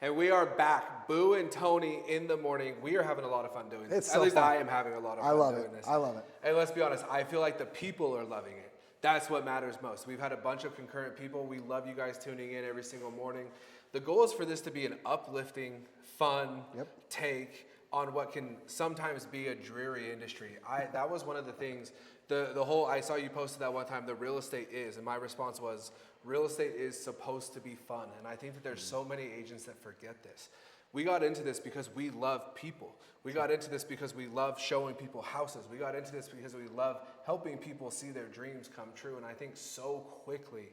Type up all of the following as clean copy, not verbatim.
And we are back. Boo and Tony in the morning. We are having a lot of fun doing this. It's At so least fun. I am having a lot of fun doing this. I love it. And let's be honest, I feel like the people are loving it. That's what matters most. We've had a bunch of concurrent people. We love you guys tuning in every single morning. The goal is for this to be an uplifting, fun take on what can sometimes be a dreary industry. That was one of the things, I saw you posted that one time, the real estate is, and my response was, real estate is supposed to be fun. And I think that there's so many agents that forget this. We got into this because we love people. We got into this because we love showing people houses. We got into this because we love helping people see their dreams come true. And I think so quickly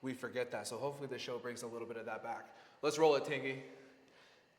we forget that. So hopefully this show brings a little bit of that back. Let's roll it, Tingy.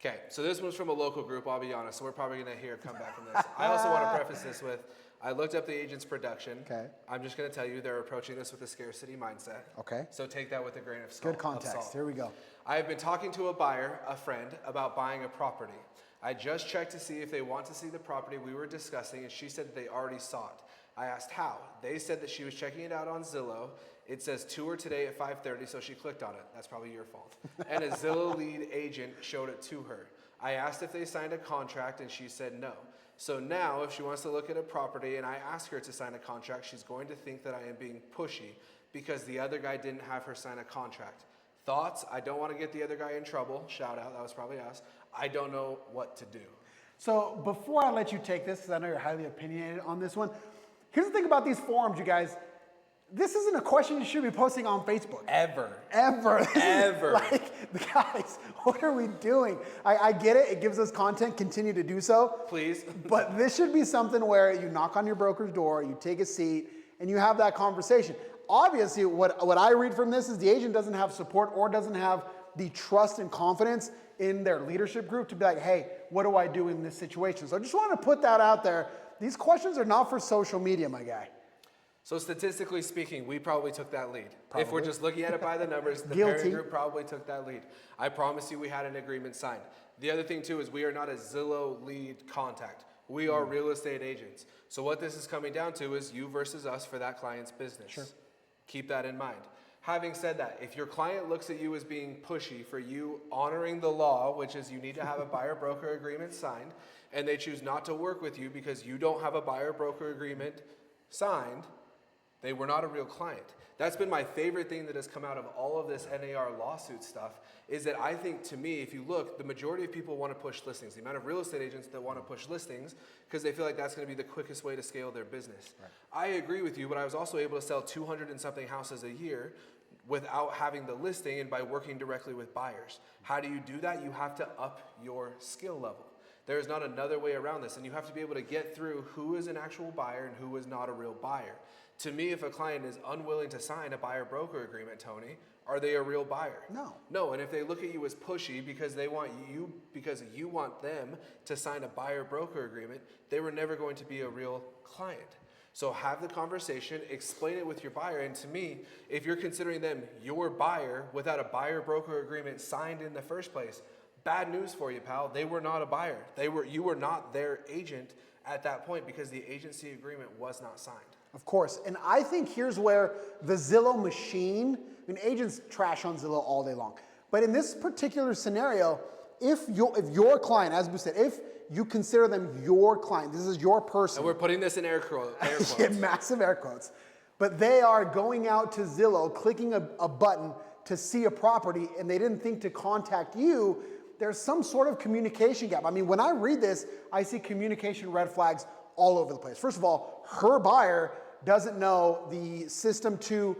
Okay, so this one's from a local group, I'll be honest, so we're probably gonna hear a comeback from this. I also wanna preface this with, I looked up the agent's production. Okay. I'm just gonna tell you they're approaching this with a scarcity mindset. Okay. So take that with a grain of salt. Good context. Here we go. I have been talking to a buyer, a friend, about buying a property. I just checked to see if they want to see the property we were discussing, and she said that they already saw it. I asked how. They said that she was checking it out on Zillow. It says tour today at 5:30, so she clicked on it. That's probably your fault. And a Zillow lead agent showed it to her. I asked if they signed a contract, and she said no. So now, if she wants to look at a property and I ask her to sign a contract, she's going to think that I am being pushy because the other guy didn't have her sign a contract. Thoughts? I don't want to get the other guy in trouble. Shout out, that was probably us. I don't know what to do. So before I let you take this, because I know you're highly opinionated on this one, here's the thing about these forums, you guys. This isn't a question you should be posting on Facebook. Ever. Ever. Like, guys, what are we doing? I get it. It gives us content. Continue to do so. Please. But this should be something where you knock on your broker's door, you take a seat, and you have that conversation. Obviously, what I read from this is the agent doesn't have support or doesn't have the trust and confidence in their leadership group to be like, hey, what do I do in this situation? So I just want to put that out there. These questions are not for social media, my guy. So statistically speaking, we probably took that lead. Probably. If we're just looking at it by the numbers, the Guilty. parent group probably took that lead. I promise you we had an agreement signed. The other thing too is we are not a Zillow lead contact. We are real estate agents. So what this is coming down to is you versus us for that client's business. Sure. Keep that in mind. Having said that, if your client looks at you as being pushy for you honoring the law, which is you need to have a buyer-broker agreement signed, and they choose not to work with you because you don't have a buyer-broker agreement signed, they were not a real client. That's been my favorite thing that has come out of all of this NAR lawsuit stuff is that I think, to me, if you look, the majority of people want to push listings. The amount of real estate agents that want to push listings because they feel like that's going to be the quickest way to scale their business. Right. I agree with you, but I was also able to sell 200 and something houses a year without having the listing and by working directly with buyers. How do you do that? You have to up your skill level. There is not another way around this, and you have to be able to get through who is an actual buyer and who is not a real buyer. To me, if a client is unwilling to sign a buyer-broker agreement, Tony, are they a real buyer? No. No, and if they look at you as pushy because you want them to sign a buyer-broker agreement, they were never going to be a real client. So have the conversation, explain it with your buyer, and to me, if you're considering them your buyer without a buyer-broker agreement signed in the first place, bad news for you, pal. They were not a buyer. You were not their agent at that point because the agency agreement was not signed. Of course. And I think here's where the Zillow machine, agents trash on Zillow all day long. But in this particular scenario, if your client, as we said, if you consider them your client, this is your person. And we're putting this in air quotes. Yeah, massive air quotes. But they are going out to Zillow, clicking a button to see a property, and they didn't think to contact you, there's some sort of communication gap. I mean, when I read this, I see communication red flags all over the place. First of all, her buyer doesn't know the system to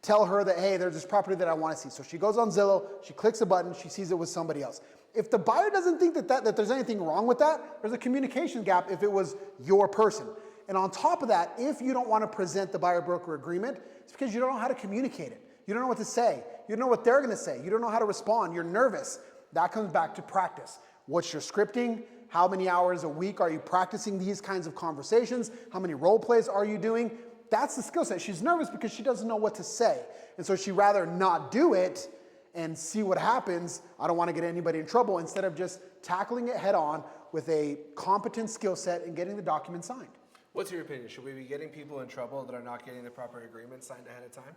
tell her that, hey, there's this property that I want to see. So she goes on Zillow, she clicks a button, she sees it with somebody else. If the buyer doesn't think that there's anything wrong with that, there's a communication gap if it was your person. And on top of that, if you don't want to present the buyer-broker agreement, it's because you don't know how to communicate it. You don't know what to say. You don't know what they're going to say. You don't know how to respond. You're nervous. That comes back to practice. What's your scripting? How many hours a week are you practicing these kinds of conversations? How many role plays are you doing? That's the skill set. She's nervous because she doesn't know what to say. And so she'd rather not do it and see what happens. I don't want to get anybody in trouble instead of just tackling it head on with a competent skill set and getting the document signed. What's your opinion? Should we be getting people in trouble that are not getting the proper agreement signed ahead of time?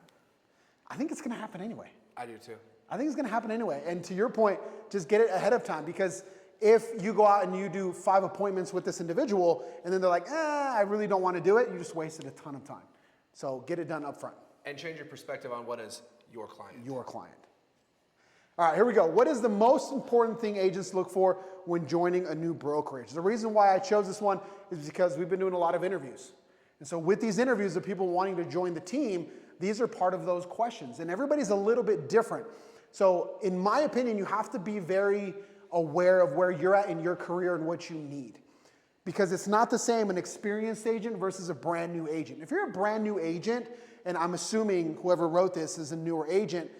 I think it's going to happen anyway. I do too. I think it's going to happen anyway. And to your point, just get it ahead of time, because if you go out and you do 5 appointments with this individual and then they're like, I really don't want to do it, you just wasted a ton of time. So get it done up front. And change your perspective on what is your client. Your client. All right, here we go. What is the most important thing agents look for when joining a new brokerage? The reason why I chose this one is because we've been doing a lot of interviews. And so with these interviews of people wanting to join the team, these are part of those questions. And everybody's a little bit different. So in my opinion, you have to be very aware of where you're at in your career and what you need. Because it's not the same an experienced agent versus a brand new agent. If you're a brand new agent, and I'm assuming whoever wrote this is a newer agent,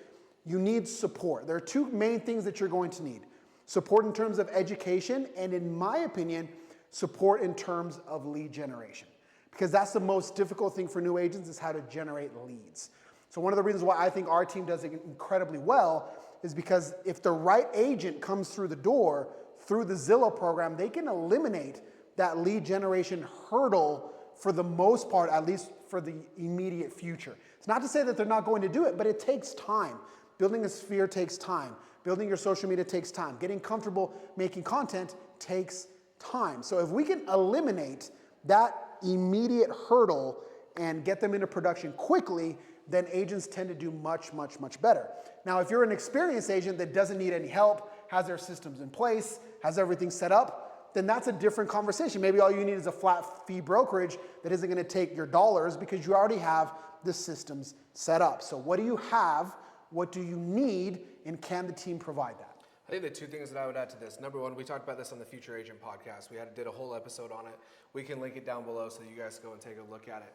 you need support. There are 2 main things that you're going to need. Support in terms of education, and in my opinion, support in terms of lead generation. Because that's the most difficult thing for new agents, is how to generate leads. So one of the reasons why I think our team does it incredibly well is because if the right agent comes through the door through the Zillow program, they can eliminate that lead generation hurdle for the most part, at least for the immediate future. It's not to say that they're not going to do it, but it takes time. Building a sphere takes time. Building your social media takes time. Getting comfortable making content takes time. So if we can eliminate that immediate hurdle and get them into production quickly, then agents tend to do much, much, much better. Now, if you're an experienced agent that doesn't need any help, has their systems in place, has everything set up, then that's a different conversation. Maybe all you need is a flat fee brokerage that isn't going to take your dollars because you already have the systems set up. So what do you have? What do you need? And can the team provide that? I think the 2 things that I would add to this. Number 1, we talked about this on the Future Agent podcast. We did a whole episode on it. We can link it down below so you guys go and take a look at it.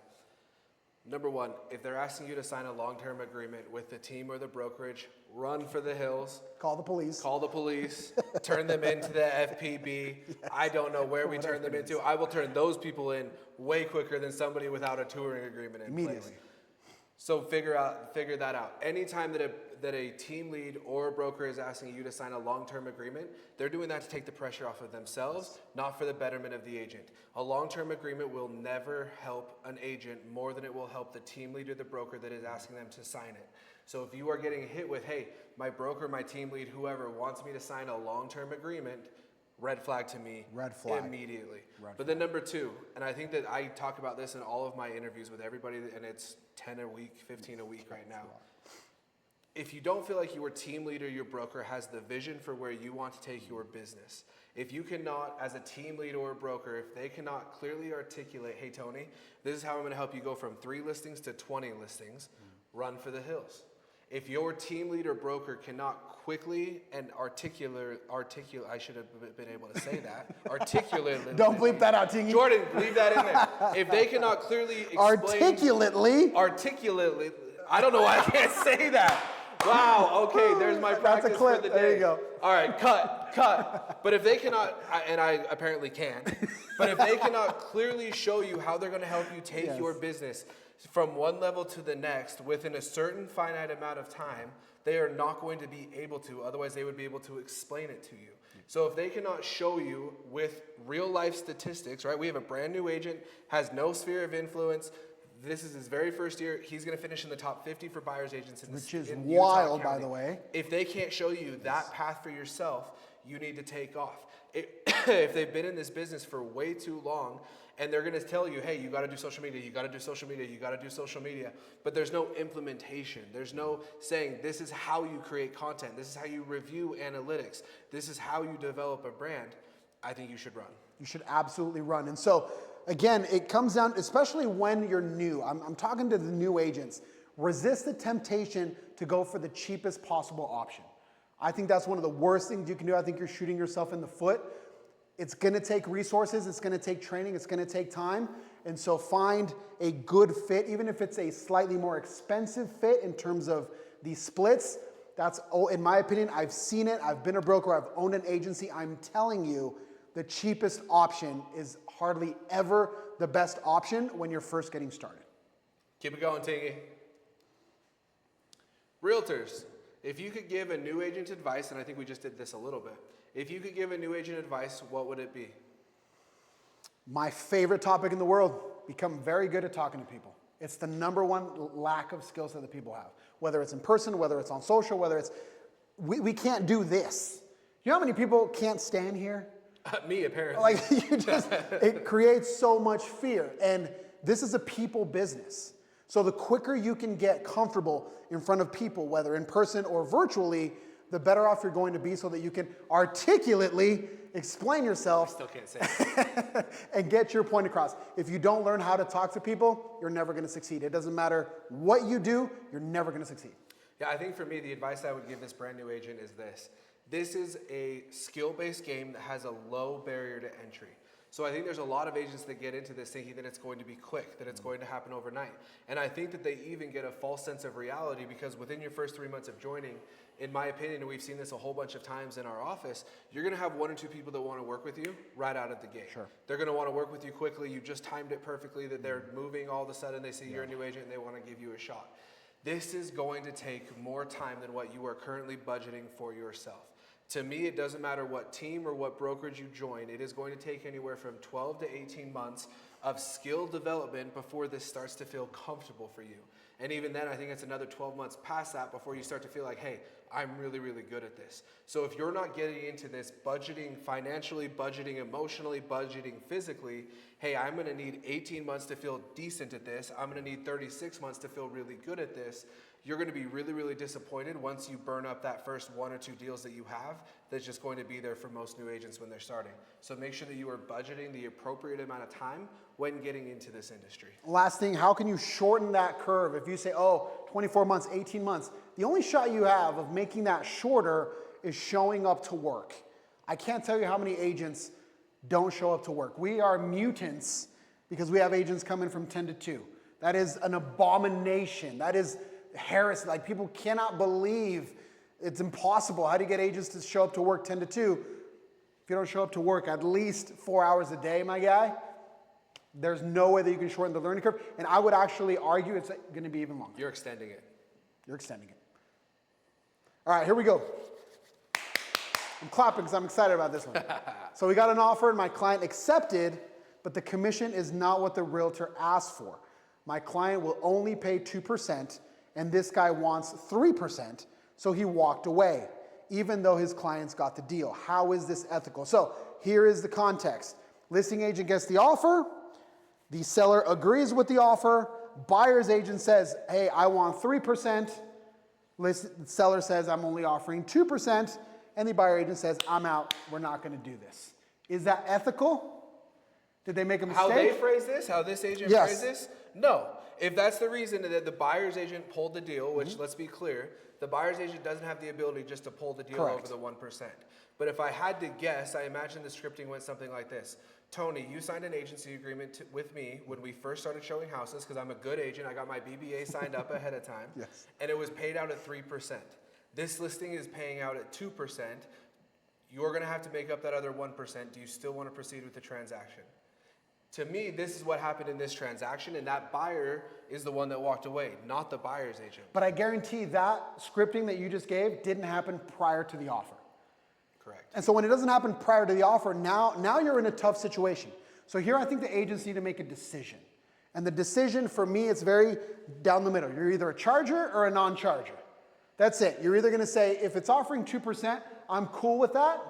Number 1, if they're asking you to sign a long-term agreement with the team or the brokerage, run for the hills. Call the police. Call the police. Turn them into the FPB. Yes. I don't know where we turn them into. I will turn those people in way quicker than somebody without a touring agreement in place. So figure that out. Anytime that a team lead or a broker is asking you to sign a long-term agreement, they're doing that to take the pressure off of themselves, not for the betterment of the agent. A long-term agreement will never help an agent more than it will help the team lead or the broker that is asking them to sign it. So if you are getting hit with, hey, my broker, my team lead, whoever wants me to sign a long-term agreement, red flag to me. Red flag. Immediately. Red but then number 2, and I think that I talk about this in all of my interviews with everybody, and it's 10 a week, 15 a week right now. If you don't feel like your team leader, your broker has the vision for where you want to take your business, if you cannot, as a team lead or a broker, if they cannot clearly articulate, hey, Tony, this is how I'm going to help you go from 3 listings to 20 listings, run for the hills. If your team lead or broker cannot quickly and articulate, I should have been able to say that, articulately. Don't bleep that out, Tingy. Jordan, leave that in there. If they cannot clearly explain. Articulately, I don't know why I can't say that. Wow, okay, there's my practice That's a clip. for the day. There you go. All right, cut. But if they cannot, and I apparently can, but if they cannot clearly show you how they're going to help you take your business from one level to the next within a certain finite amount of time, they are not going to be able to. Otherwise, they would be able to explain it to you. So if they cannot show you with real life statistics, right? We have a brand new agent, has no sphere of influence. This is his very first year. He's going to finish in the top 50 for buyer's agents in which is in wild, Utah County. by the way. If they can't show you that path for yourself, you need to take off. If they've been in this business for way too long, and they're going to tell you, hey, you got to do social media, you got to do social media, you got to do social media, but there's no implementation. There's no saying, this is how you create content. This is how you review analytics. This is how you develop a brand. I think you should run. You should absolutely run. And so, again, it comes down, especially when you're new. I'm talking to the new agents. Resist the temptation to go for the cheapest possible option. I think that's one of the worst things you can do. I think you're shooting yourself in the foot. It's going to take resources. It's going to take training. It's going to take time. And so find a good fit, even if it's a slightly more expensive fit in terms of the splits. That's, in my opinion, I've seen it. I've been a broker. I've owned an agency. I'm telling you, the cheapest option is hardly ever the best option when you're first getting started. Keep it going, Tingy. Realtors, if you could give a new agent advice, and I think we just did this a little bit, if you could give a new agent advice, what would it be? My favorite topic in the world, become very good at talking to people. It's the number one lack of skill set that people have. Whether it's in person, whether it's on social, whether it's we can't do this. You know how many people can't stand here? Me, apparently. Like it creates so much fear. And this is a people business. So the quicker you can get comfortable in front of people, whether in person or virtually, the better off you're going to be so that you can articulately explain yourself Still can't say it. and get your point across. If you don't learn how to talk to people, you're never going to succeed. It doesn't matter what you do, you're never going to succeed. Yeah, I think for me, the advice I would give this brand new agent is this. This is a skill-based game that has a low barrier to entry. So I think there's a lot of agents that get into this thinking that it's going to be quick, that it's going to happen overnight. And I think that they even get a false sense of reality because within your first 3 months of joining, in my opinion, and we've seen this a whole bunch of times in our office, you're going to have 1 or 2 people that want to work with you right out of the gate. Sure. They're going to want to work with you quickly. You just timed it perfectly, that they're moving all of a sudden. They see you're a new agent and they want to give you a shot. This is going to take more time than what you are currently budgeting for yourself. To me, it doesn't matter what team or what brokerage you join. It is going to take anywhere from 12 to 18 months of skill development before this starts to feel comfortable for you. And even then, I think it's another 12 months past that before you start to feel like, hey, I'm really, really good at this. So if you're not getting into this budgeting, financially budgeting, emotionally budgeting, physically, hey, I'm going to need 18 months to feel decent at this. I'm going to need 36 months to feel really good at this. You're going to be really, really disappointed once you burn up that first 1 or 2 deals that you have that's just going to be there for most new agents when they're starting. So make sure that you are budgeting the appropriate amount of time when getting into this industry. Last thing, how can you shorten that curve? If you say, 24 months, 18 months, the only shot you have of making that shorter is showing up to work. I can't tell you how many agents don't show up to work. We are mutants because we have agents coming from 10 to 2. That is an abomination. That is heresy. Like, people cannot believe it's impossible. How do you get agents to show up to work 10 to 2? If you don't show up to work at least 4 hours a day, my guy, there's no way that you can shorten the learning curve. And I would actually argue it's going to be even longer. You're extending it. You're extending it. All right, here we go. I'm clapping because I'm excited about this one. So we got an offer and my client accepted, but the commission is not what the realtor asked for. My client will only pay 2%, and this guy wants 3%, so he walked away, even though his clients got the deal. How is this ethical? So here is the context. Listing agent gets the offer. The seller agrees with the offer. Buyer's agent says, hey, I want 3%. The seller says, I'm only offering 2%. And the buyer agent says, I'm out. We're not going to do this. Is that ethical? Did they make a mistake? How they phrase this, how this agent Yes. phrased this? No. If that's the reason that the buyer's agent pulled the deal, which let's be clear, the buyer's agent doesn't have the ability just to pull the deal Correct. over the 1%. But if I had to guess, I imagine the scripting went something like this. Tony, you signed an agency agreement with me when we first started showing houses because I'm a good agent. I got my BBA signed up ahead of time. Yes. And it was paid out at 3%. This listing is paying out at 2%. You're going to have to make up that other 1%. Do you still want to proceed with the transaction? To me, this is what happened in this transaction, and that buyer is the one that walked away, not the buyer's agent. But I guarantee that scripting that you just gave didn't happen prior to the offer. Correct. And so when it doesn't happen prior to the offer, now you're in a tough situation. So here I think the agents need to make a decision. And the decision for me, it's very down the middle. You're either a charger or a non-charger. That's it. You're either going to say, if it's offering 2%, I'm cool with that,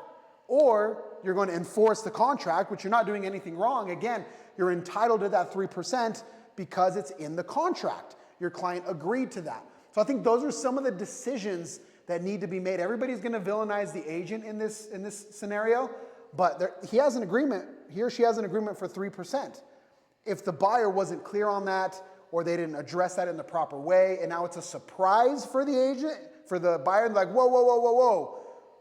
or you're going to enforce the contract, which you're not doing anything wrong. Again, you're entitled to that 3% because it's in the contract. Your client agreed to that. So I think those are some of the decisions that need to be made. Everybody's going to villainize the agent in this scenario, but he has an agreement, he or she has an agreement for 3%. If the buyer wasn't clear on that, or they didn't address that in the proper way, and now it's a surprise for the agent, for the buyer, like, whoa,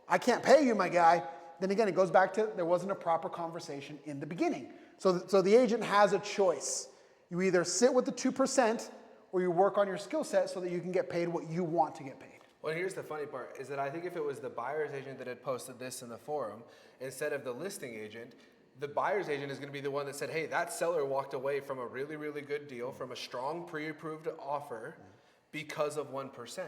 I can't pay you, my guy. Then again, it goes back to there wasn't a proper conversation in the beginning. So the agent has a choice. You either sit with the 2% or you work on your skill set so that you can get paid what you want to get paid. Well, here's the funny part, is that I think if it was the buyer's agent that had posted this in the forum, instead of the listing agent, the buyer's agent is going to be the one that said, hey, that seller walked away from a really, really good deal, from a strong pre-approved offer because of 1%.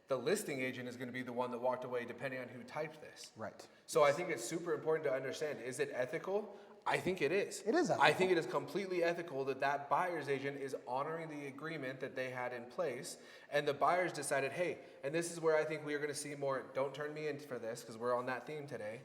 The listing agent is going to be the one that walked away depending on who typed this. Right. So I think it's super important to understand, is it ethical? I think it is. It is I ethical. think it is completely ethical that that buyer's agent is honoring the agreement that they had in place, and the buyers decided, hey, and this is where I think we are going to see more. Don't turn me in for this because we're on that theme today.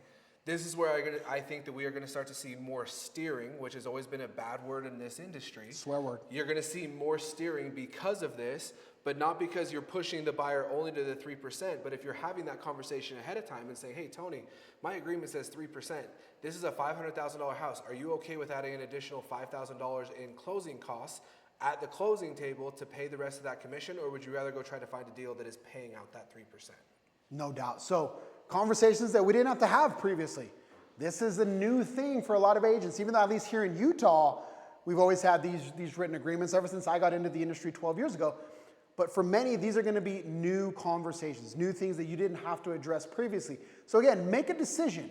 This is where I think that we are going to start to see more steering, which has always been a bad word in this industry. Swear word. You're going to see more steering because of this, but not because you're pushing the buyer only to the 3%, but if you're having that conversation ahead of time and say, hey, Tony, my agreement says 3%. This is a $500,000 house. Are you okay with adding an additional $5,000 in closing costs at the closing table to pay the rest of that commission, or would you rather go try to find a deal that is paying out that 3%? No doubt. So conversations that we didn't have to have previously. This is a new thing for a lot of agents, even though at least here in Utah, we've always had these written agreements ever since I got into the industry 12 years ago. But for many, these are going to be new conversations, new things that you didn't have to address previously. So again, make a decision.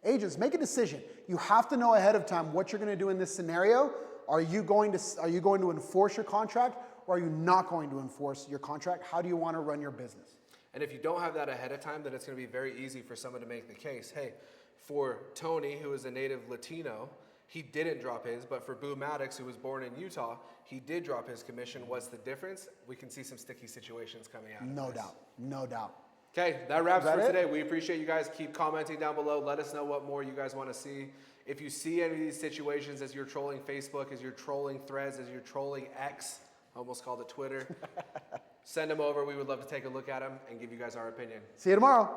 Agents, make a decision. You have to know ahead of time what you're going to do in this scenario. Are you going to enforce your contract, or are you not going to enforce your contract? How do you want to run your business? And if you don't have that ahead of time, then it's going to be very easy for someone to make the case. Hey, for Tony, who is a native Latino, he didn't drop his, but for Boo Maddox, who was born in Utah, he did drop his commission. What's the difference? We can see some sticky situations coming out. No doubt. No doubt. Okay, that wraps Is that for it? today. We appreciate you guys. Keep commenting down below. Let us know what more you guys want to see. If you see any of these situations as you're trolling Facebook, as you're trolling Threads, as you're trolling X, I almost called it Twitter, send them over. We would love to take a look at them and give you guys our opinion. See you tomorrow.